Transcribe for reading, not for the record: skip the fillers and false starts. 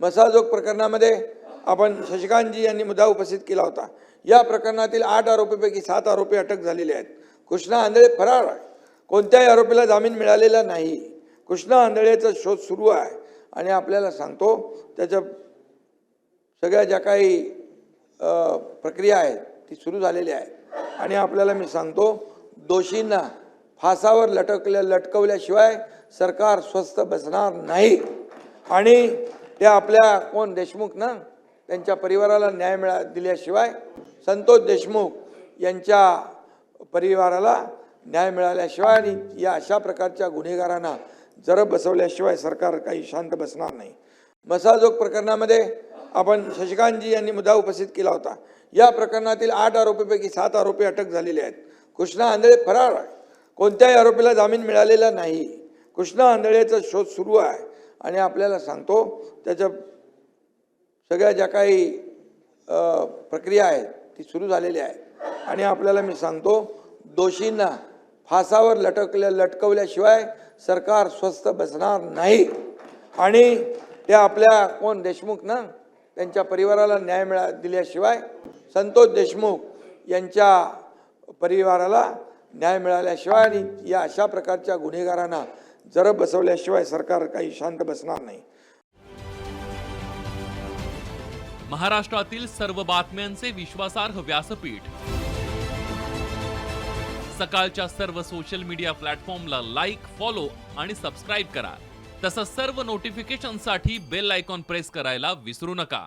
मसाजोग प्रकरणामध्ये आपण शशिकांतजी यांनी मुद्दा उपस्थित केला होता। या प्रकरणातील 8 आरोपीपैकी 7 आरोपी अटक झालेले आहेत। कृष्णा आंधळे फरार आहे। कोणत्याही आरोपीला जामीन मिळालेला नाही। कृष्णा आंधळेचा शोध सुरू आहे आणि आपल्याला सांगतो त्याच्या सगळ्या ज्या काही प्रक्रिया आहेत ती सुरू झालेली आहे आणि आपल्याला मी सांगतो दोषींना फासावर लटकवल्याशिवाय सरकार स्वस्थ बसणार नाही आणि ते आपल्या कोण देशमुख ना त्यांच्या परिवाराला न्याय दिल्याशिवाय संतोष देशमुख यांच्या परिवाराला न्याय मिळाल्याशिवाय आणि या अशा प्रकारच्या गुन्हेगारांना जरब बसवल्याशिवाय सरकार काही शांत बसणार नाही। मसाजोग प्रकरणामध्ये आपण शशिकांतजी यांनी मुद्दा उपस्थित केला होता। या प्रकरणातील 8 आरोपीपैकी 7 आरोपी अटक झालेले आहेत। कृष्णा आंधळे फरार आहे। कोणत्याही आरोपीला जामीन मिळालेला नाही। कृष्णा आंधळेचा शोध सुरू आहे आणि आपल्याला सांगतो त्याच्या सगळ्या ज्या काही प्रक्रिया आहेत ती सुरू झालेली आहे आणि आपल्याला मी सांगतो दोषींना फासावर लटकवल्याशिवाय सरकार स्वस्थ बसणार नाही आणि ते आपल्या कोण देशमुख ना त्यांच्या परिवाराला न्याय दिल्याशिवाय संतोष देशमुख यांच्या परिवाराला न्याय मिळाल्याशिवाय आणि या अशा प्रकारच्या गुन्हेगारांना जरब बसवल्याशिवाय सरकार काही शांत बसणार नाही। महाराष्ट्रातील सर्व बातम्यांचे विश्वासार्ह व्यासपीठ सकाळच्या सर्व सोशल मीडिया प्लॅटफॉर्मला लाईक, फॉलो आणि सबस्क्राईब करा। तसंच सर्व नोटिफिकेशनसाठी बेल आयकॉन प्रेस करायला विसरू नका।